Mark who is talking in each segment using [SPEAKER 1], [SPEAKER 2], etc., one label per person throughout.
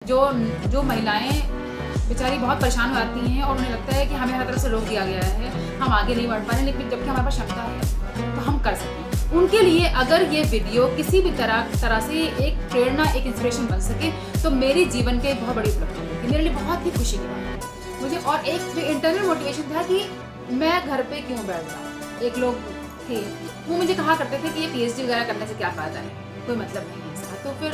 [SPEAKER 1] जो महिलाएं बेचारी बहुत परेशान हो जाती हैं और उन्हें लगता है कि हमें हर तरफ से रोक दिया गया है, हम आगे नहीं बढ़ पा रहे, लेकिन जबकि हमारे पास क्षमता है तो हम कर सकें। उनके लिए अगर ये वीडियो किसी भी तरह से एक प्रेरणा, एक इंस्पिरेशन बन सके तो मेरे जीवन के बहुत बड़ी उपलब्धि होगी, मेरे लिए बहुत ही खुशी की बात है मुझे। और एक इंटरनल मोटिवेशन था कि मैं घर पे क्यों बैठ जाऊँ। एक लोग थे वो मुझे कहा करते थे कि ये PhD वगैरह करने से क्या फ़ायदा है, कोई मतलब नहीं है इसका। तो फिर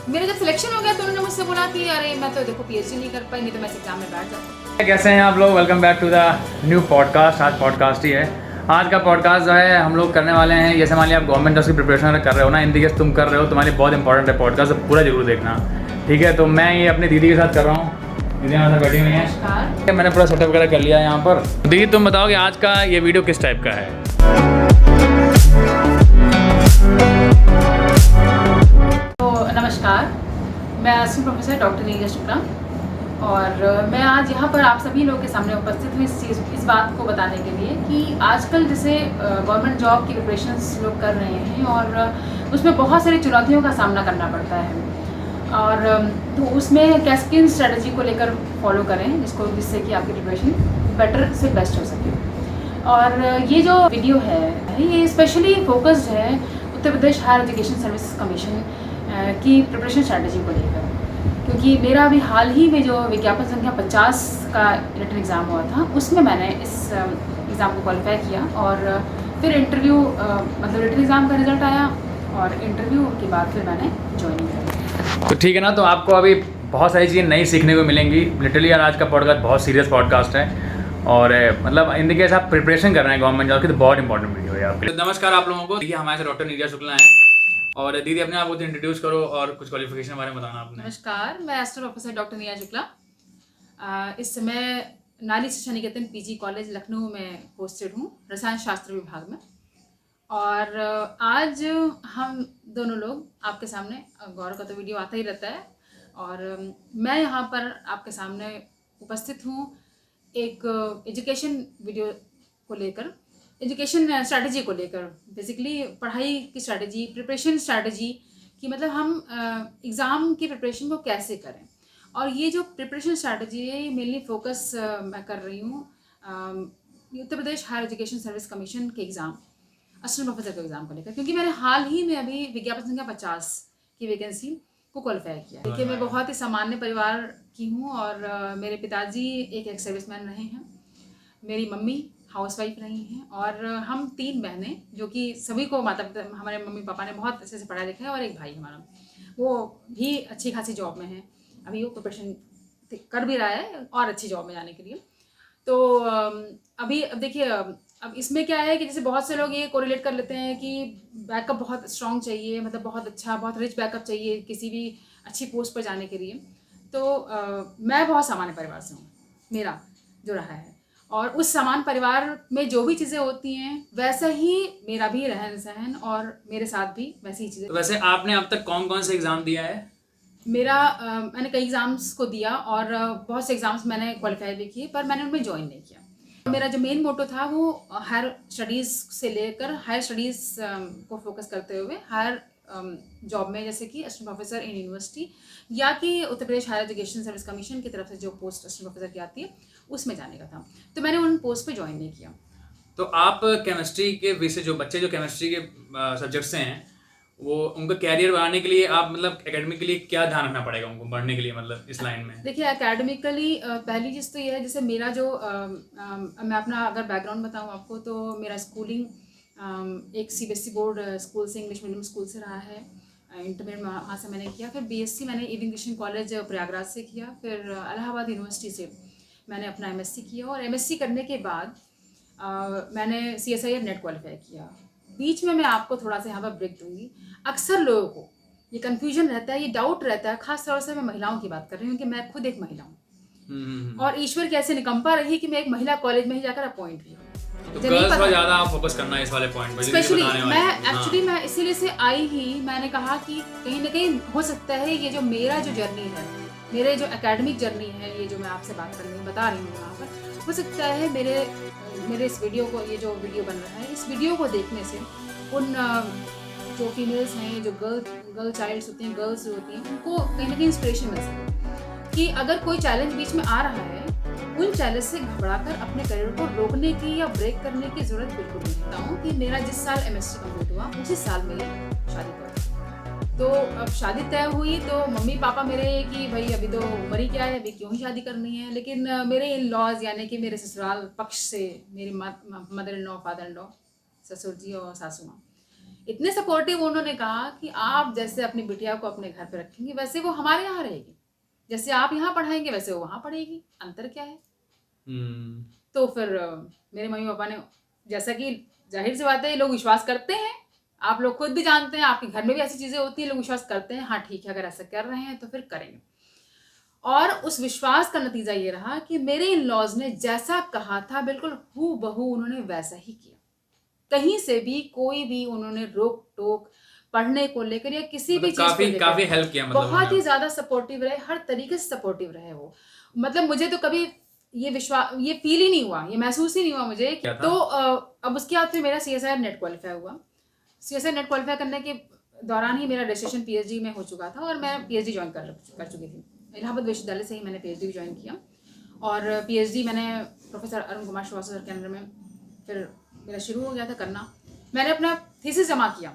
[SPEAKER 1] मेरा जब सिलेक्शन हो गया तो उन्होंने मुझसे बोला कि अरे मैं तो देखो PhD नहीं कर पाई, नहीं तो मैं इस एग्जाम में बैठ जाती।
[SPEAKER 2] कैसे हैं आप लोग? Welcome back to the new podcast. आज पॉडकास्ट ही है। आज का पॉडकास्ट जो है हम लोग करने वाले हैं, जैसे मान लिया आप गवर्नमेंट जॉब की प्रिपरेशन कर रहे हो ना, इन केस तुम कर रहे हो, तुम्हारे लिए बहुत इंपॉर्टेंट है पॉडकास्ट, तो पूरा जरूर देखना, ठीक है। तो मैं ये अपनी दीदी के साथ कर रहा हूँ, दीदी हमारे साथ बैठी हुई हैं। मैंने पूरा सेटअप वगैरह कर लिया है यहाँ पर। दीदी तुम बताओ कि आज का ये वीडियो किस टाइप का है?
[SPEAKER 1] तो नमस्कार, मैं assistant professor doctor Neeraj Shukla और मैं आज यहाँ पर आप सभी लोगों के सामने उपस्थित हूँ इस बात को बताने के लिए कि आजकल जैसे गवर्नमेंट जॉब की प्रिपरेशंस लोग कर रहे हैं और उसमें बहुत सारी चुनौतियों का सामना करना पड़ता है, और तो उसमें किन स्ट्रेटजी को लेकर फॉलो करें जिससे कि आपकी प्रिपरेशन बेटर से बेस्ट हो सके। और ये जो वीडियो है ये स्पेशली फोकस्ड है Uttar Pradesh higher education service commission की प्रिपरेशन स्ट्रेटजी को लेकर, क्योंकि मेरा अभी हाल ही में जो विज्ञापन संख्या 50 का रिटन एग्ज़ाम हुआ था उसमें मैंने इस एग्ज़ाम को क्वालिफाई किया और फिर इंटरव्यू मतलब रिटन एग्ज़ाम का रिजल्ट आया और इंटरव्यू के बाद फिर मैंने ज्वाइनिंग करी।
[SPEAKER 2] तो ठीक है ना, तो आपको अभी बहुत सारी चीज़ें नई सीखने को मिलेंगी। लिटरली यार आज का पॉडकास्ट बहुत सीरियस पॉडकास्ट है और मतलब इन केस आप प्रिपरेशन कर रहे हैं गवर्नमेंट जॉब की तो बहुत इंपॉर्टेंट वीडियो है आपके लिए। नमस्कार आप लोगों को, देखिए हमारे साथ डॉक्टर नीरज शुक्ला हैं और दीदी अपने आप को इंट्रोड्यूस करो और कुछ क्वालिफिकेशन के बारे में बताना आपने।
[SPEAKER 1] नमस्कार, मैं assistant professor doctor Neeraj Shukla इस समय नारी शिक्षा निकेतन PG कॉलेज लखनऊ में पोस्टेड हूँ रसायन शास्त्र विभाग में। और आज हम दोनों लोग आपके सामने, गौरव का तो वीडियो आता ही रहता है और मैं यहाँ पर आपके सामने उपस्थित हूँ एक एजुकेशन वीडियो को लेकर, एजुकेशन स्ट्रैटेजी को लेकर, बेसिकली पढ़ाई की स्ट्रैटेजी, प्रिपरेशन स्ट्रैटेजी कि मतलब हम एग्ज़ाम की प्रिपरेशन को कैसे करें। और ये जो प्रिपरेशन स्ट्रैटेजी है ये मेनली फोकस मैं कर रही हूँ Uttar Pradesh higher education service commission के एग्ज़ाम, असिस्टेंट प्रोफेसर के एग्ज़ाम को लेकर, क्योंकि मैंने हाल ही में अभी विज्ञापन संख्या 50 की वैकेंसी को क्वालिफाई किया। देखिए मैं बहुत ही सामान्य परिवार की हूँ और मेरे पिताजी एक सर्विसमैन रहे हैं, मेरी मम्मी हाउसवाइफ रही हैं और हम 3 बहनें जो कि सभी को हमारे मम्मी पापा ने बहुत अच्छे से पढ़ा लिखा है और एक भाई हमारा, वो भी अच्छी खासी जॉब में है, अभी वो प्रिपरेशन कर भी रहा है और अच्छी जॉब में जाने के लिए। तो अभी अब देखिए अब इसमें क्या है कि जैसे बहुत से लोग ये कोरिलेट कर लेते हैं कि बैकअप बहुत स्ट्रॉन्ग चाहिए, मतलब बहुत अच्छा, बहुत रिच बैकअप चाहिए किसी भी अच्छी पोस्ट पर जाने के लिए। तो मैं बहुत सामान्य परिवार से हूँ, मेरा जो रहा है, और उस समान परिवार में जो भी चीज़ें होती हैं वैसा ही मेरा भी रहन सहन और मेरे साथ भी वैसी ही चीज़ें।
[SPEAKER 2] तो वैसे आपने अब तक कौन कौन से एग्ज़ाम दिया है?
[SPEAKER 1] मैंने कई एग्ज़ाम्स को दिया और बहुत से एग्ज़ाम्स मैंने क्वालिफाई भी किए, पर मैंने उनमें ज्वाइन नहीं किया। मेरा जो मेन मोटो था वो हायर स्टडीज़ से लेकर हायर स्टडीज़ को फोकस करते हुए हायर जॉब में, जैसे कि असिस्टेंट प्रोफेसर इन यूनिवर्सिटी या कि Uttar Pradesh higher education service commission की तरफ से जो पोस्ट असिस्टेंट प्रोफेसर की आती है उसमें जाने का था, तो मैंने उन पोस्ट पे ज्वाइन नहीं किया।
[SPEAKER 2] तो आप केमिस्ट्री के विषय जो बच्चे जो केमिस्ट्री के सब्जेक्ट से हैं वो उनका कैरियर बनाने के लिए आप मतलब एकेडमिकली क्या ध्यान रखना पड़ेगा उनको बढ़ने के लिए, मतलब इस लाइन में?
[SPEAKER 1] देखिए एकेडमिकली पहली चीज़ तो ये है, जैसे मेरा जो मैं अपना अगर बैकग्राउंड बताऊँ आपको, तो मेरा स्कूलिंग एक CBSE बोर्ड स्कूल से, इंग्लिश मीडियम स्कूल से रहा है। इंटरमीडिएट वहाँ से मैंने किया, फिर BSc मैंने ईविंग क्रिश्चियन कॉलेज प्रयागराज से किया, फिर इलाहाबाद यूनिवर्सिटी से मैंने अपना MSc किया और MSc करने के बाद मैंने CSIR नेट क्वालिफाई किया। बीच में मैं आपको थोड़ा सा यहाँ पर ब्रेक दूंगी। अक्सर लोगों को ये कन्फ्यूजन रहता है, ये डाउट रहता है, खास तौर से मैं महिलाओं की बात कर रही हूँ कि मैं खुद एक महिला हूँ और ईश्वर कैसे निकम्पा रही कि मैं एक महिला कॉलेज में ही जाकर अपॉइंट हुई।
[SPEAKER 2] तो गर्ल्स पर ज़्यादा आप फोकस करना है इस वाले पॉइंट पर,
[SPEAKER 1] स्पेशली मैं इसीलिए से आई ही, मैंने कहा कि कहीं ना कहीं हो सकता है ये जो मेरा जो जर्नी है, मेरे जो एकेडमिक जर्नी है, ये जो मैं आपसे बात कर रही हूँ, बता रही हूँ यहाँ पर, हो सकता है मेरे इस वीडियो को, ये जो वीडियो बन रहा है, इस वीडियो को देखने से उन जो फीमेल्स हैं, जो गर्ल चाइल्ड्स होती हैं, गर्ल्स होती हैं, उनको कहीं ना कहीं इंस्पिरेशन मिल सके। कि अगर कोई चैलेंज बीच में आ रहा है, उन चैलेंज से घबराकर अपने करियर को रोकने की या ब्रेक करने की जरूरत बिल्कुल नहीं। कहता हूँ कि मेरा जिस साल MSc कंप्लीट हुआ उसी साल मेरी शादी तय। तो अब शादी तय हुई तो मम्मी पापा मेरे कि भाई अभी तो उम्र ही क्या है, अभी क्यों ही शादी करनी है। लेकिन मेरे इन लॉज यानी कि मेरे ससुराल पक्ष से मेरी mother in law, father in law, ससुर जी और सासू माँ इतने सपोर्टिव, उन्होंने कहा कि आप जैसे अपनी बिटिया को अपने घर पे रखेंगे वैसे वो हमारे यहाँ रहेगी, जैसे आप यहाँ पढ़ाएंगे वैसे वो वहाँ पढ़ेगी, अंतर क्या है। तो फिर मेरे मम्मी पापा ने, जैसा कि जाहिर सी बात है लोग विश्वास करते हैं, आप लोग खुद भी जानते हैं, आपके घर में भी ऐसी चीज़ें होती हैं, लोग विश्वास करते हैं, हाँ ठीक है अगर ऐसा कर रहे हैं तो फिर करेंगे। और उस विश्वास का नतीजा ये रहा कि मेरे इन लॉज ने जैसा कहा था बिल्कुल हूबहू उन्होंने वैसा ही किया। कहीं से भी कोई भी उन्होंने रोक टोक पढ़ने को लेकर या किसी भी चीज को लेकर
[SPEAKER 2] काफी हेल्प किया, मतलब
[SPEAKER 1] बहुत ही ज्यादा सपोर्टिव रहे, हर तरीके से सपोर्टिव रहे वो। मतलब मुझे तो कभी ये फील ही नहीं हुआ, ये महसूस ही नहीं हुआ मुझे। तो अब उसके बाद फिर मेरा CSIR नेट क्वालिफाई हुआ। CSIR नेट क्वालिफाई करने के दौरान ही मेरा रजिस्ट्रेशन PhD में हो चुका था और मैं PhD ज्वाइन कर चुकी थी। इलाहाबाद विश्वविद्यालय से ही मैंने PhD ज्वाइन किया और PhD मैंने प्रोफेसर अरुण कुमार श्रीवास्तव सर के अंडर में फिर मेरा शुरू हो गया था करना। मैंने अपना थीसिस जमा किया।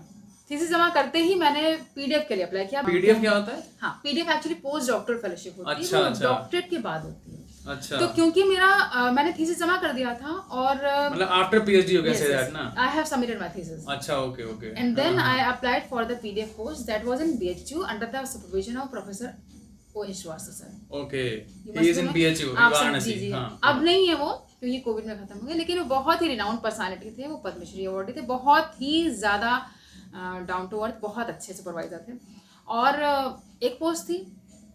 [SPEAKER 1] थीसिस जमा करते ही मैंने PDF के लिए अप्लाई किया।
[SPEAKER 2] PDF क्या होता है?
[SPEAKER 1] हाँ, PDF actually post doctoral fellowship होती है।
[SPEAKER 2] अच्छा,
[SPEAKER 1] वो
[SPEAKER 2] अच्छा।
[SPEAKER 1] डॉक्टरेट के बाद होती है।
[SPEAKER 2] अच्छा।
[SPEAKER 1] तो क्योंकि मेरा मैंने थीसिस जमा कर दिया था और
[SPEAKER 2] मतलब आफ्टर PhD हो गया से दैट ना?
[SPEAKER 1] I have submitted my thesis.
[SPEAKER 2] अच्छा, okay.
[SPEAKER 1] And then I applied for the PDF course that was in BHU under the supervision of Professor O.H. Srivastava sir.
[SPEAKER 2] Okay,
[SPEAKER 1] You
[SPEAKER 2] he
[SPEAKER 1] must
[SPEAKER 2] is in
[SPEAKER 1] know.
[SPEAKER 2] BHU
[SPEAKER 1] आप सब
[SPEAKER 2] वाराणसी।
[SPEAKER 1] जी।
[SPEAKER 2] हाँ।
[SPEAKER 1] अब नहीं है वो क्योंकि Covid में खत्म हो गया, लेकिन वो बहुत ही रिनाउंड पर्सनालिटी थे, वो पद्मश्री अवार्डी थे, बहुत ही ज़्यादा डाउन टू अर्थ, बहुत अच्छे सुपरवाइजर थे। और एक पोस्ट थी,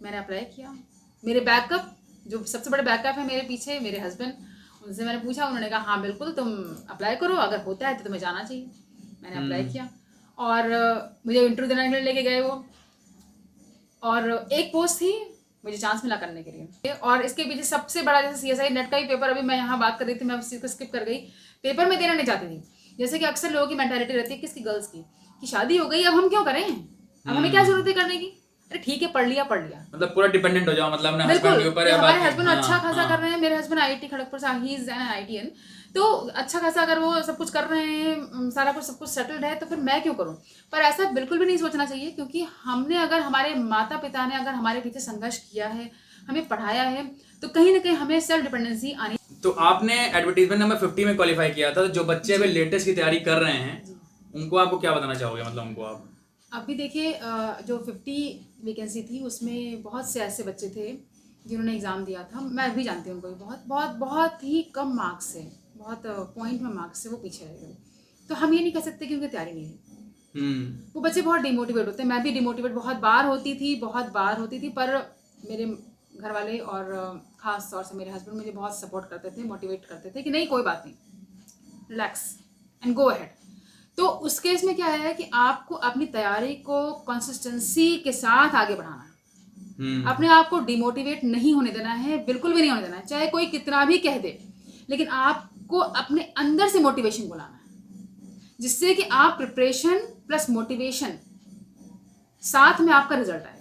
[SPEAKER 1] मैंने अप्लाई किया। मेरे बैकअप, जो सबसे बड़े बैकअप है मेरे पीछे, मेरे हस्बैंड, उनसे मैंने पूछा, उन्होंने कहा हाँ बिल्कुल तुम अप्लाई करो, अगर होता है तो तुम्हें जाना चाहिए। मैंने अप्लाई किया और मुझे इंटरव्यू देने के लिए लेके गए वो। और एक पोस्ट थी, मुझे चांस मिला करने के लिए। और इसके पीछे सबसे बड़ा, जैसे CSI नेट का ही पेपर, अभी मैं यहाँ बात कर रही थी, मैं उस चीज़ को स्किप कर गई। पेपर में देना नहीं चाहती थी। जैसे कि अक्सर लोगों की मेंटालिटी रहती है, किसकी, गर्ल्स की, कि शादी हो गई अब हम क्यों करें, अब हमें क्या जरूरत है करने की, अरे ठीक है पढ़ लिया।
[SPEAKER 2] मतलब पूरा डिपेंडेंट हो जाओ, मतलब अपने
[SPEAKER 1] बिल्कुल,
[SPEAKER 2] हस्बैंड के ऊपर।
[SPEAKER 1] हमारे हस्बैंड अच्छा खासा कर रहे हैं, मेरे हस्बैंड IIT खड़गपुर से, ही इज एन IITian, तो अच्छा खासा अगर वो सब कुछ कर रहे हैं, सारा कुछ सब कुछ सेटल्ड है, तो फिर मैं क्यों करूं। पर ऐसा बिल्कुल भी नहीं सोचना चाहिए, क्योंकि हमने, अगर हमारे माता पिता ने अगर हमारे पीछे संघर्ष किया है, हमें पढ़ाया है, तो कहीं ना कहीं हमें सेल्फ डिपेंडेंसी आनी।
[SPEAKER 2] तो आपने एडवर्टीजमेंट नंबर 50 में क्वालिफाई किया था, तो जो बच्चे अभी लेटेस्ट की तैयारी कर रहे हैं उनको आपको क्या बताना चाहोगे, मतलब उनको आप?
[SPEAKER 1] अभी देखिए, जो 50 वैकेंसी थी उसमें बहुत से ऐसे बच्चे थे जिन्होंने एग्ज़ाम दिया था, मैं भी जानती हूँ उनको, बहुत ही कम मार्क्स से, बहुत पॉइंट में मार्क्स से वो पीछे रह गए। तो हम ये नहीं कह सकते कि उनकी तैयारी नहीं है। वो बच्चे बहुत डिमोटिवेट होते हैं, मैं भी डिमोटिवेट बहुत बार होती थी, पर मेरे घर वाले और ख़ास तौर से मेरे हस्बैंड मुझे बहुत सपोर्ट करते थे, मोटिवेट करते थे कि नहीं कोई बात नहीं, रिलैक्स एंड गो अहेड। तो उस केस में क्या है कि आपको अपनी तैयारी को कंसिस्टेंसी के साथ आगे बढ़ाना है। अपने आप को डिमोटिवेट नहीं होने देना है, बिल्कुल भी नहीं होने देना है, चाहे कोई कितना भी कह दे, लेकिन आपको अपने अंदर से मोटिवेशन को लाना है, जिससे कि आप प्रिपरेशन प्लस मोटिवेशन साथ में आपका रिजल्ट आएगा।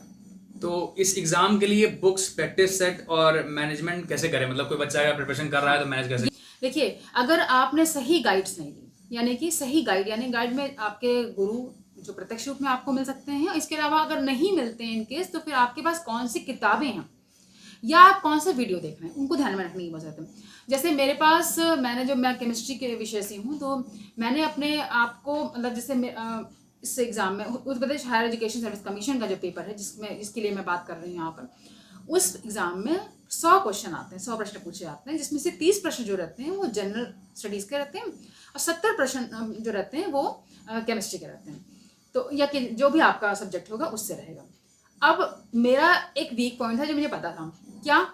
[SPEAKER 2] तो इस एग्जाम के लिए बुक्स, प्रैक्टिस सेट और मैनेजमेंट कैसे करें? मतलब कोई बच्चा अगर प्रिपरेशन कर रहा है तो मैनेज कैसे?
[SPEAKER 1] देखिए, अगर आपने सही गाइड्स नहीं दी, यानी कि सही गाइड, यानी गाइड में आपके गुरु जो प्रत्यक्ष रूप में आपको मिल सकते हैं, इसके अलावा अगर नहीं मिलते हैं इनकेस, तो फिर आपके पास कौन सी किताबें हैं या आप कौन सा वीडियो देख रहे हैं, उनको ध्यान में रखने की जरूरत है। जैसे मेरे पास, मैं केमिस्ट्री के विषय से हूँ, तो मैंने अपने आप को, मतलब जैसे इस एग्ज़ाम में Uttar Pradesh higher education service commission का जो पेपर है, जिसके लिए मैं बात कर रही हूँ यहाँ पर, उस एग्ज़ाम में 100 क्वेश्चन आते हैं, 100 प्रश्न पूछे जाते हैं, जिसमें से 30 प्रश्न जो रहते हैं वो जनरल स्टडीज़ के रहते हैं और 70 प्रश्न जो रहते हैं वो केमिस्ट्री के रहते हैं। तो या कि जो भी आपका सब्जेक्ट होगा उससे रहेगा। अब मेरा एक वीक पॉइंट था जो मुझे पता था, क्या,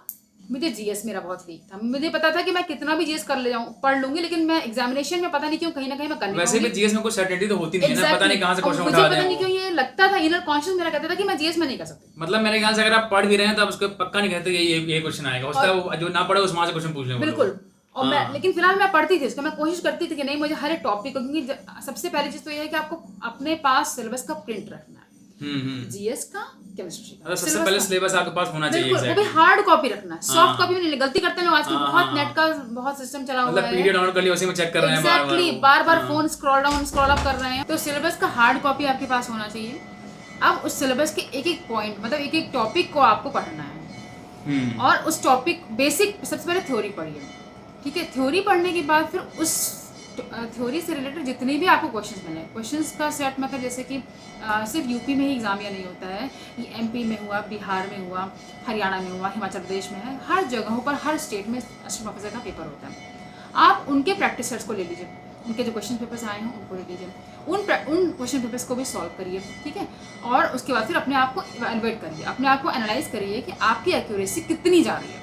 [SPEAKER 1] मुझे GS मेरा बहुत वीक था। मुझे पता था कि मैं कितना भी GS कर ले जाऊँ, पढ़ लूंगी, लेकिन मैं एग्जामिनेशन में पता नहीं क्यों कहीं ना कहीं मैं करने
[SPEAKER 2] वैसे भी GS में कोई सर्टेनिटी तो होती नहीं है ना, पता नहीं कहाँ से क्वेश्चन उठा
[SPEAKER 1] पता नहीं क्यों ये लगता था, इनर कॉन्शियस मेरा कहता था कि मैं GS में नहीं कर सकती।
[SPEAKER 2] मतलब मेरे ख्याल से अगर आप पढ़ भी रहे हैं तो आप उसको पक्का नहीं कहते ये क्वेश्चन आएगा, उसका जो ना पढ़े उस वहां से क्वेश्चन पूछ लेंगे।
[SPEAKER 1] बिल्कुल। और मैं, लेकिन फिलहाल मैं पढ़ती थी उसको, मैं कोशिश करती थी कि नहीं मुझे हर एक टॉपिक को, क्योंकि सबसे पहली चीज़ तो ये है कि आपको अपने पास सिलेबस का प्रिंट रखना है। जीएस का, केमिस्ट्री का।
[SPEAKER 2] मतलब सबसे पहले सिलेबस आपके पास होना चाहिए।
[SPEAKER 1] बिल्कुल, वो भी हार्ड कॉपी रखना, सॉफ्ट कॉपी में नहीं। गलती करते हैं लोग आजकल, बहुत नेट का बहुत सिस्टम चला हुआ है,
[SPEAKER 2] मतलब पीडीएफ डाउनलोड कर लिया उसी में चेक कर रहे हैं
[SPEAKER 1] एग्जैक्टली, बार बार phone scroll down scroll up कर रहे हैं। तो सिलेबस का हार्ड कॉपी आपके पास होना चाहिए। अब उस सिलेबस के एक एक पॉइंट, मतलब एक एक टॉपिक को आपको पढ़ना है, और उस टॉपिक बेसिक सबसे पहले थ्योरी पढ़िए, ठीक है। थ्योरी पढ़ने के बाद फिर उस थ्योरी से रिलेटेड जितने भी आपको क्वेश्चंस मिले, क्वेश्चंस का सेट, मतलब जैसे कि सिर्फ यूपी में ही एग्जाम या नहीं होता है, ये एमपी में हुआ, बिहार में हुआ, हरियाणा में हुआ, हिमाचल प्रदेश में है, हर जगहों पर हर स्टेट में असिस्टेंट प्रोफेसर का पेपर होता है। आप उनके प्रैक्टिस सेट्स को ले लीजिए, उनके जो क्वेश्चन पेपर्स आए हैं उनको ले लीजिए, उन क्वेश्चन पेपर्स को भी सॉल्व करिए, ठीक है। और उसके बाद फिर अपने आप को इवैल्यूएट करिए, अपने आप को एनालाइज करिए कि आपकी एक्यूरेसी कितनी जा रही है।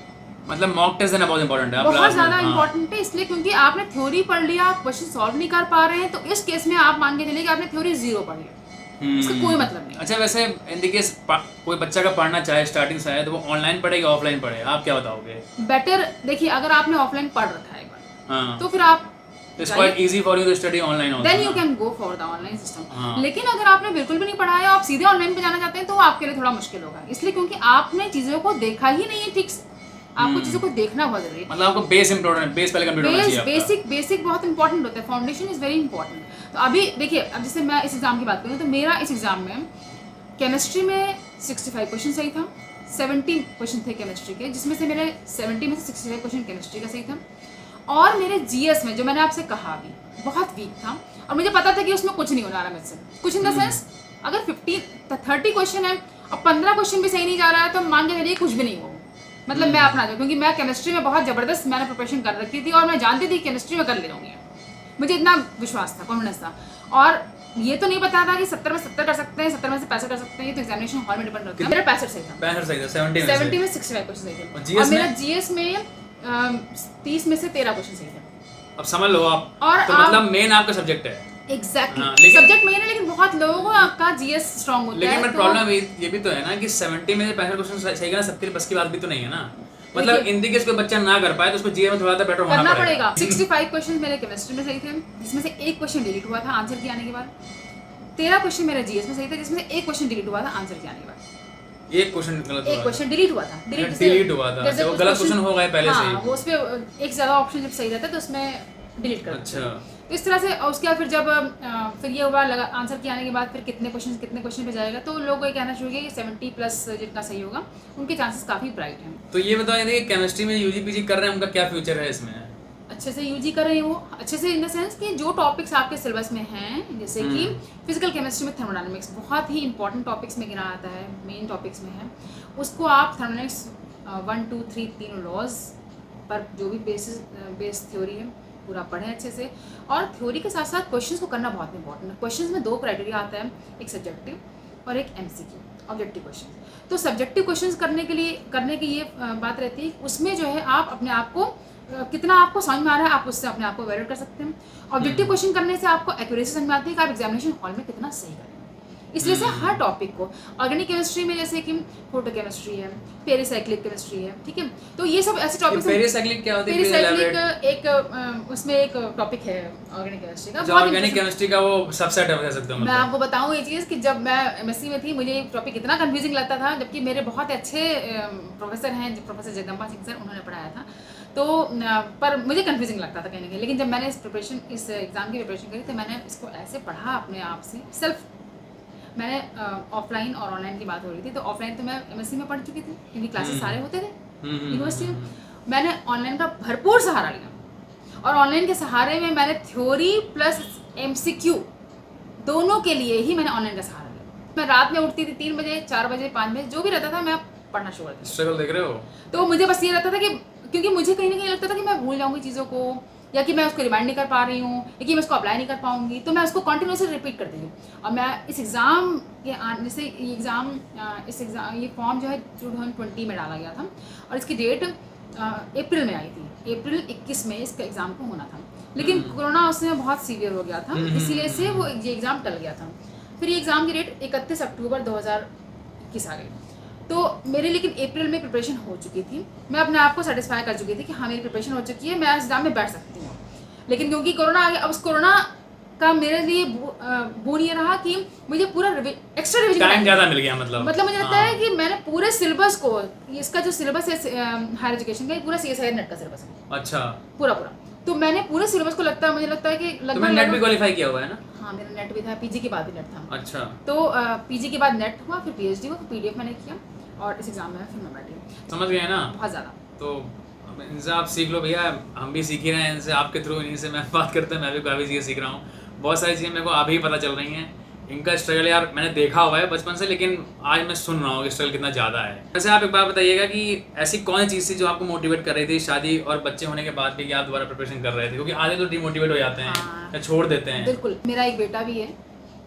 [SPEAKER 2] मतलब मॉक टेस्ट देना बहुत इंपॉर्टेंट है,
[SPEAKER 1] बहुत ज़्यादा इंपॉर्टेंट है, इसलिए क्योंकि आपने थ्योरी पढ़ लिया, आप क्वेश्चन सॉल्व नहीं कर पा रहे हैं, तो इस केस में आप मान के चलिए कि आपने थ्योरी 0 पढ़ लिया, इसका कोई मतलब नहीं।
[SPEAKER 2] अच्छा, वैसे इन द केस कोई बच्चा का पढ़ना चाहे स्टार्टिंग से है, तो वो ऑनलाइन पढ़े या ऑफलाइन पढ़े, आप क्या बताओगे?
[SPEAKER 1] बेटर देखिए, अगर आपने ऑफलाइन पढ़ रखा है एक बार, तो फिर आप
[SPEAKER 2] It's quite easy for you to study online also.
[SPEAKER 1] Then you can go for the online system. लेकिन अगर आपने बिल्कुल भी नहीं पढ़ा है, आप सीधे ऑनलाइन पे जाना चाहते हैं, तो आपके लिए थोड़ा मुश्किल होगा, इसलिए क्योंकि आपने चीज़ों को देखा ही नहीं है ठीक से। आपको चीज़ों को देखना बहुत जरूरी है।
[SPEAKER 2] मतलब आपको बेस इंपॉर्टेंट है, बेस पहले कंप्लीट होना चाहिए।
[SPEAKER 1] बेसिक बहुत इंपॉर्टेंट होता है, फाउंडेशन इज वेरी इंपॉर्टेंट। तो अभी देखिए, अब जैसे मैं इस एग्जाम की बात करूँ, तो मेरा इस एग्जाम में केमिस्ट्री में 65 क्वेश्चन सही था, 70 क्वेश्चन थे केमिस्ट्री के, जिसमें से मेरे 70 में से 65 क्वेश्चन केमिस्ट्री का सही था। और मेरे जीएस में, जो मैंने आपसे कहा अभी, बहुत वीक था, और मुझे पता था कि उसमें कुछ नहीं होने वाला मुझसे, कुछ इन द सेंस अगर 30 क्वेश्चन है और 15 क्वेश्चन भी सही नहीं जा रहा है, तो मान के चलिए कुछ भी नहीं होगा। मतलब मैं अपना जो, क्योंकि मैं केमिस्ट्री में बहुत ज़बरदस्त मैंने प्रिपरेशन कर रखी थी, और मैं जानती थी केमिस्ट्री में कर ले लूँगी, मुझे इतना विश्वास था, कॉन्फिडेंस था। और ये तो नहीं पता था कि 70 में 70 कर सकते हैं, 70 में से 65 कर सकते हैं, ये तो एग्जामिनेशन हॉल में डिपेंड करता है। मेरा 65 सही था,
[SPEAKER 2] 65 सही था, 70
[SPEAKER 1] में 65 क्वेश्चन सही थे, और मेरा जीएस में 30 में से 13 क्वेश्चन सही थे।
[SPEAKER 2] अब समझ लो आप,
[SPEAKER 1] और
[SPEAKER 2] तो मतलब मेन आपका सब्जेक्ट है।
[SPEAKER 1] एग्जैक्टली, सब्जेक्ट मेन है, लेकिन बहुत लोगों को आपका जीएस स्ट्रांग होता है।
[SPEAKER 2] लेकिन प्रॉब्लम ये भी तो है ना कि 70 में से 65 क्वेश्चन सही करना सबके बस की बात भी तो नहीं है ना। मतलब इन दी केस कोई बच्चा ना कर पाए, तो उसको जीएस में थोड़ा सा बेटर होना पड़ेगा।
[SPEAKER 1] 65 क्वेश्चन मेरे केमिस्ट्री में सही थे, जिसमें से एक क्वेश्चन डिलीट हुआ था आंसर के आने के बाद। 13 क्वेश्चन मेरे जीएस में सही थे, जिसमें से एक क्वेश्चन डिलीट हुआ था आंसर के आने के बाद।
[SPEAKER 2] एक क्वेश्चन
[SPEAKER 1] डिलीट हुआ था,
[SPEAKER 2] डिलीट हुआ था, वो गलत क्वेश्चन हो गए पहले से ही।
[SPEAKER 1] वो उस पे एक ज्यादा ऑप्शन जब सही रहता है तो उसमें डिलीट कर।
[SPEAKER 2] अच्छा,
[SPEAKER 1] तो इस तरह से उसके बाद फिर जब फिर ये हुआ आंसर के आने के बाद फिर कितने क्वेश्चन पे जाएगा, तो लोग ये कहना शुरू किया कि 70 प्लस जितना सही होगा उनके चांसेस काफ़ी ब्राइट हैं।
[SPEAKER 2] तो ये बताओ यदि केमिस्ट्री में यूजी पीजी कर रहे हैं, उनका क्या फ्यूचर है इसमें?
[SPEAKER 1] अच्छे से यूजी कर रहे हैं वो, अच्छे से इन द सेंस कि जो टॉपिक्स आपके सिलेबस में हैं, जैसे कि फिजिकल केमिस्ट्री में थर्मोडायनामिक्स बहुत ही इंपॉर्टेंट टॉपिक्स में गिना आता है, मेन टॉपिक्स में है, उसको आप थर्मोडायनामिक्स 1 2 3 तीनों लॉज पर जो भी बेस थ्योरी है पूरा पढ़ें अच्छे से। और थ्योरी के साथ साथ क्वेश्चंस को करना बहुत इंपॉर्टेंट है। क्वेश्चंस में 2 क्राइटेरिया आता है, एक सब्जेक्टिव और एक एमसीक्यू, ऑब्जेक्टिव क्वेश्चन। तो सब्जेक्टिव क्वेश्चंस करने की ये बात रहती है, उसमें जो है आप अपने आप को कितना आपको समझ में आ रहा है, आप उससे अपने आप को वैलिडेट कर सकते हैं। ऑब्जेक्टिव क्वेश्चन करने से आपको एक्यूरेसी समझ में आती है कि आप एग्जामिनेशन हॉल में कितना सही करें। इसलिए से हर टॉपिक को, ऑर्गेनिक केमिस्ट्री में जैसे कि फोटो केमिस्ट्री है, पेरिसाइक्लिक केमिस्ट्री है, ठीक है, तो ये सब ऐसे टॉपिक्स हैं।
[SPEAKER 2] पेरिसाइक्लिक क्या होती है?
[SPEAKER 1] पेरिसाइक्लिक एक उसमें एक टॉपिक है ऑर्गेनिक केमिस्ट्री का,
[SPEAKER 2] ऑर्गेनिक केमिस्ट्री का वो सबसेट है, कह सकते हो।
[SPEAKER 1] मैं आपको बताऊं ये चीज़ कि जब मैं एमएससी में थी, मुझे ये टॉपिक इतना कंफ्यूजिंग लगता था, जबकि मेरे बहुत अच्छे प्रोफेसर हैं, प्रोफेसर जगदम्बा सिंह सर, उन्होंने पढ़ाया था, तो पर मुझे कंफ्यूजिंग लगता था कहीं ना कहीं। लेकिन जब मैंने इस एग्ज़ाम की प्रिपरेशन करी, तो मैंने इसको ऐसे पढ़ा अपने आप से, सेल्फ। मैंने ऑफलाइन और ऑनलाइन की बात हो रही थी, तो ऑफलाइन तो मैं एमएससी में पढ़ चुकी थी, क्योंकि क्लासेस सारे होते थे यूनिवर्सिटी में। मैंने ऑनलाइन का भरपूर सहारा लिया, और ऑनलाइन के सहारे में मैंने थ्योरी प्लस एमसीक्यू दोनों के लिए ही मैंने ऑनलाइन का सहारा लिया। मैं रात में उठती थी 3 बजे, 4 बजे, 5 बजे, जो भी रहता था मैं पढ़ना शुरू करती थी।
[SPEAKER 2] स्ट्रगल देख रहे हो?
[SPEAKER 1] तो मुझे बस ये रहता था कि, क्योंकि मुझे कहीं ना कहीं लगता था कि मैं भूल जाऊंगी चीज़ों को, या कि मैं उसको रिमाइंड नहीं कर पा रही हूँ, या कि मैं उसको अप्लाई नहीं कर पाऊंगी, तो मैं उसको कंटिन्यूसली रिपीट करती हूँ। और मैं इस एग्ज़ाम के जैसे ये फॉर्म जो है 2020 में डाला गया था, और इसकी डेट अप्रैल में आई थी, अप्रैल 21 में इसका एग्ज़ाम को होना था, लेकिन कोरोना उसमें बहुत सीवियर हो गया था, इसीलिए से वो ये एग्ज़ाम टल गया था। फिर ये एग्ज़ाम की डेट 31 अक्टूबर 2021 आ गई। तो मेरी लेकिन अप्रैल में प्रिपरेशन हो चुकी थी, मैं अपने आप को सेटिस्फाई कर चुकी थी कि हाँ मेरी प्रिपरेशन हो चुकी है, मैं एग्जाम में बैठ सकती हूँ। लेकिन क्योंकि कोरोना आ गया, अब उस कोरोना का मेरे लिए बोन ये रहा कि मुझे पूरा एक्स्ट्रा रिविजन
[SPEAKER 2] टाइम ज़्यादा मिल गया मतलब
[SPEAKER 1] मुझे लगता है कि मैंने पूरे सिलेबस को, इसका जो सिलेबस है हायर एजुकेशन का, पूरा CSIR नेट का सिलेबस है।
[SPEAKER 2] अच्छा,
[SPEAKER 1] पूरा तो मैंने पूरे सिलेबस को मुझे लगता है कि
[SPEAKER 2] लगभग नेट भी क्वालिफाई किया हुआ है ना?
[SPEAKER 1] हाँ, मेरा नेट भी था, PG के बाद भी नेट था।
[SPEAKER 2] अच्छा,
[SPEAKER 1] तो PG के बाद नेट हुआ, फिर PhD हुआ, फिर PDF मैंने किया और इस एग्जाम में फिर मैं बैठी।
[SPEAKER 2] समझ गए ना?
[SPEAKER 1] बहुत ज़्यादा।
[SPEAKER 2] तो इनसे आप सीख लो भैया, हम भी सीख ही रहे हैं इनसे, आपके थ्रू इन्हीं से मैं बात करते हैं, मैं भी काफ़ी चीज़ें सीख रहा हूँ। बहुत सारी चीज़ें मेरे को अभी पता चल रही हैं। इनका स्ट्रगल यार मैंने देखा हुआ है बचपन से, लेकिन आज मैं सुन रहा हूँ कि स्ट्रगल कितना ज़्यादा है। वैसे आप एक बात बताइएगा कि ऐसी कौन सी चीज़ थी जो आपको मोटिवेट कर रही थी शादी और बच्चे होने के बाद भी, कि आप दोबारा प्रिपरेशन कर रहे थे? क्योंकि आधे तो डिमोटिवेट हो जाते हैं या छोड़ देते हैं।
[SPEAKER 1] बिल्कुल, मेरा एक बेटा भी है,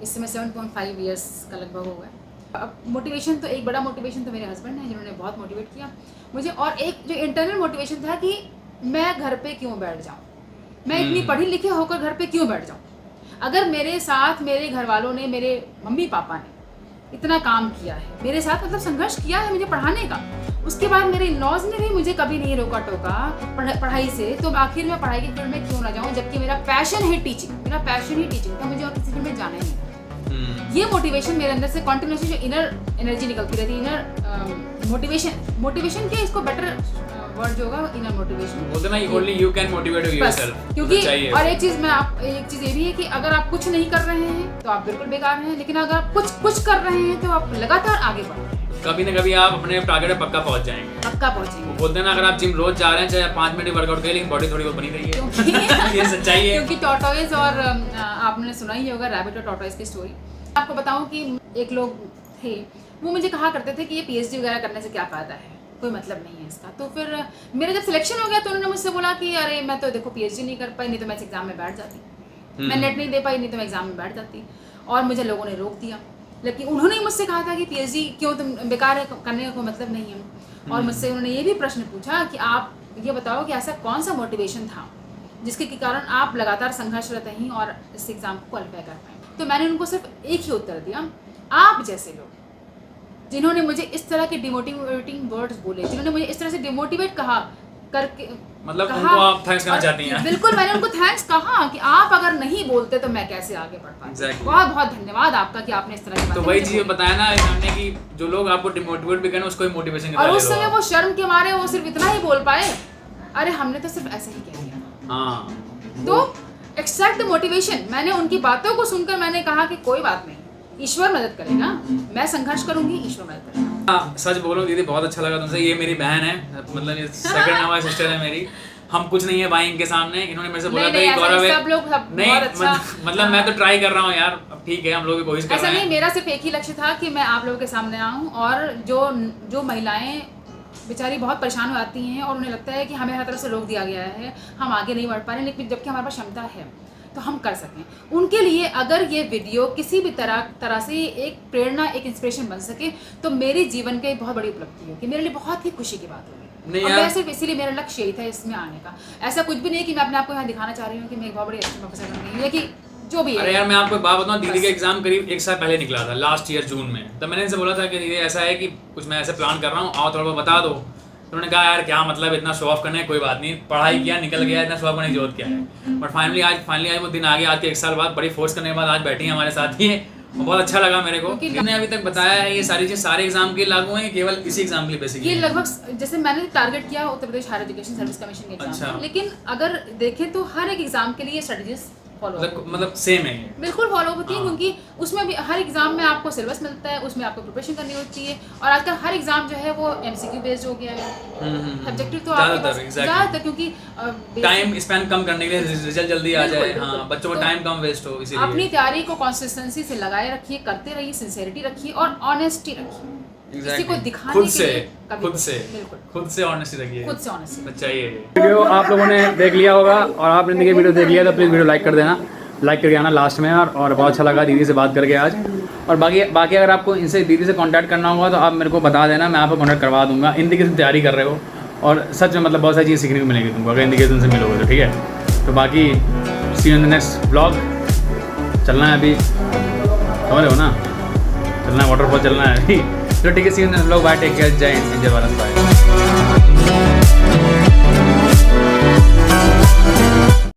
[SPEAKER 1] इस समय 7.5 ईयर्स का लगभग हो गया। अब मोटिवेशन तो, एक बड़ा मोटिवेशन तो मेरे हस्बैंड हैं जिन्होंने बहुत मोटिवेट किया मुझे, और एक जो इंटरनल मोटिवेशन था कि मैं घर पे क्यों बैठ जाऊँ, मैं इतनी पढ़ी लिखी होकर घर पे क्यों बैठ जाऊँ। अगर मेरे साथ मेरे घर वालों ने, मेरे मम्मी पापा ने इतना काम किया है मेरे साथ, मतलब संघर्ष किया है मुझे पढ़ाने का, उसके बाद मेरे इन-लॉज ने भी मुझे कभी नहीं रोका टोका पढ़ाई से, तो आखिर में पढ़ाई की फील्ड में क्यों ना जाऊँ, जबकि मेरा पैशन है टीचिंग, मेरा पैशन ही टीचिंग था, मुझे और किसी फील्ड में जाना ही नहीं। ये मोटिवेशन मेरे अंदर से कंटिन्यूसली जो इनर एनर्जी निकलती रहती है, इनर मोटिवेशन क्या, इसको बेटर वर्ड जो होगा इनर मोटिवेशन
[SPEAKER 2] बोलते ना, only you can motivate yourself.
[SPEAKER 1] क्योंकि और एक चीज ये भी है कि अगर आप कुछ नहीं कर रहे हैं तो आप बिल्कुल बेकार हैं, लेकिन अगर आप कुछ कर रहे हैं तो आप लगातार आगे बढ़ो,
[SPEAKER 2] कभी ना कभी आप अपने टारगेट पक्का पहुंच जाएंगे। बोलते हैं ना, अगर आप जिम रोज जा रहे हैं, चाहे 5 मिनट वर्कआउट करें, लेकिन बॉडी थोड़ी बहुत बनी रही है। ये सच्चाई है।
[SPEAKER 1] क्योंकि टॉर्टोइज और आपने सुना ही होगा रैबिट और टॉर्टोइज की स्टोरी। आपको बताऊं कि एक लोग थे, वो मुझे कहा करते थे कि ये PhD वगैरह करने से क्या फायदा है, कोई मतलब नहीं है इसका। तो फिर मेरा जब सिलेक्शन हो गया तो उन्होंने मुझसे बोला कि अरे मैं तो देखो PhD नहीं कर पाई, नहीं तो मैं इस एग्जाम में बैठ जाती, मैं नेट नहीं दे पाई, नहीं तो मैं एग्जाम में बैठ जाती, और मुझे लोगों ने रोक दिया। लेकिन उन्होंने मुझसे कहा था कि PhD क्यों, तुम बेकार है, करने का कोई मतलब नहीं है। और मुझसे उन्होंने ये भी प्रश्न पूछा कि आप ये बताओ कि ऐसा कौन सा मोटिवेशन था जिसके कारण आप लगातार संघर्षरत रहीं और इस एग्ज़ाम को क्वालिफाई कर पाएँ। तो मैंने उनको सिर्फ एक ही उत्तर दिया, आप जैसे लोग जिन्होंने मुझे इस तरह के डिमोटिवेटिंग वर्ड्स बोले, जिन्होंने मुझे इस तरह से डिमोटिवेट कहा करके,
[SPEAKER 2] मतलब उनको आप थैंक्स करना चाहती हैं?
[SPEAKER 1] बिल्कुल, मैंने उनको थैंक्स कहा कि आप अगर नहीं बोलते तो मैं कैसे आगे बढ़ पाती।
[SPEAKER 2] exactly.
[SPEAKER 1] बहुत बहुत धन्यवाद आपका कि आपने इस तरह की
[SPEAKER 2] तो वही चीज़ बताया ना हमने कि जो लोग आपको डिमोटिवेट भी करें उसको ही मोटिवेशन।
[SPEAKER 1] और उस समय वो शर्म के मारे वो सिर्फ इतना ही बोल पाए, अरे हमने तो सिर्फ ऐसे ही कह दिया।
[SPEAKER 2] हाँ,
[SPEAKER 1] तो एक्सेप्ट मोटिवेशन, मैंने उनकी बातों को सुनकर मैंने कहा कि कोई बात नहीं, ईश्वर मदद करेगा, मैं संघर्ष करूंगी, ईश्वर मदद करेगा।
[SPEAKER 2] हाँ, सच बोलो दीदी, बहुत अच्छा लगा तुमसे। ये मेरी बहन है, मतलब ये सेकंड नवा सिस्टर है मेरी। हम कुछ नहीं है भाई इनके सामने। इन्होंने मेरे से बोला था कि गौरव है,
[SPEAKER 1] सब लोग
[SPEAKER 2] नहीं
[SPEAKER 1] अच्छा,
[SPEAKER 2] मतलब मैं तो ट्राई कर रहा हूँ यार, ठीक है हम लोग भी कोशिश कर रहे हैं।
[SPEAKER 1] ऐसा नहीं, मेरा सिर्फ एक ही लक्ष्य था कि मैं आप लोगों के सामने आऊँ, और जो महिलाएं बेचारी बहुत परेशान हो जाती हैं और उन्हें लगता है कि हमें हर तरफ से रोक दिया गया है, हम आगे नहीं बढ़ पा रहे, लेकिन जबकि हमारे पास क्षमता है तो हम कर सकें, उनके लिए अगर ये वीडियो किसी भी तरह से एक प्रेरणा, एक इंस्पिरेशन बन सके, तो मेरे जीवन की बहुत बड़ी उपलब्धि होगी, मेरे लिए बहुत ही खुशी की बात होगी। और मैं सिर्फ इसीलिए, मेरा लक्ष्य यही था इसमें आने का। ऐसा कुछ भी नहीं कि मैं अपने आप को यहाँ दिखाना चाह रही हूँ कि मैं एक बहुत बड़ी अच्छी प्रोफेसर बन गई, कि जो भी है।
[SPEAKER 2] अरे यार मैं आपको एक बात बताऊँ, दीदी का एग्जाम करीब 1 साल पहले निकला था, लास्ट ईयर जून में। तब मैंने इनसे बोला था कि दीदी ऐसा है कि कुछ मैं ऐसे प्लान कर रहा हूँ, आओ थोड़ा बहुत बता दो। उन्होंने कहा यार क्या मतलब इतना शो ऑफ करना है, कोई बात नहीं, पढ़ाई किया निकल गया, इतना शो ऑफ करने की जरूरत क्या है। बट फाइनली आज वो दिन आ गया, आज के 1 साल बाद बड़ी फोर्स करने के बाद आज बैठी हैं हमारे साथ ही। बहुत अच्छा लगा मेरे को। मैंने अभी तक बताया है ये सारी चीज़ सारे एग्जाम के लागू हैं, केवल इसी एग्जाम के लिए बेसिक?
[SPEAKER 1] ये लगभग जैसे मैंने टारगेट किया Uttar Pradesh higher education service commission के एग्जाम। अच्छा। लेकिन अगर देखें तो हर एक एग्जाम के लिए स्ट्रेटजीज
[SPEAKER 2] मतलब सेम है,
[SPEAKER 1] बिल्कुल फॉलो होती है, क्योंकि उसमें भी हर एग्जाम में आपको सिलेबस मिलता है, उसमें आपको प्रिपरेशन करनी होती है। और आजकल हर एग्जाम जो है वो MCQ बेस्ड हो गया है, सब्जेक्टिव तो ज़्यादातर, क्योंकि
[SPEAKER 2] टाइम स्पेंड कम करने के लिए रिजल्ट जल्दी आ जाए, हाँ बच्चों को टाइम कम वेस्ट हो, इसीलिए
[SPEAKER 1] अपनी तैयारी को कंसिस्टेंसी से लगाए रखिए, करते रहिए, सिंसेरिटी रखिए और ऑनेस्टी रखिए। किसी को दिखाने
[SPEAKER 2] खुद से ऑनेस्टी रखिए,
[SPEAKER 1] खुद से ऑनेस्टी
[SPEAKER 2] चाहिए। वीडियो आप लोगों ने देख लिया होगा और आपने देखिए वीडियो देख लिया तो प्लीज़ वीडियो लाइक कर देना, लाइक करके आना लास्ट में यार। और बहुत अच्छा लगा दीदी से बात करके आज। और बाकी अगर आपको इनसे दीदी से कांटेक्ट करना होगा तो आप मेरे को बता देना, मैं आपको कांटेक्ट करवा दूंगा। हिंदी की तैयारी कर रहे हो और सच में मतलब बहुत सारी चीज़ें सीखने को मिलेगी तुमको अगर हिंदी के तुमसे मिलोगे तो, ठीक है। तो बाकी see you in the next blog. चलना है अभी, समझ रहे हो ना, चलना है, वाटरफॉल चलना है अभी। तो ठीक है, see you in the blog, bye, take care, Jai Hind, जय भारत, बाय।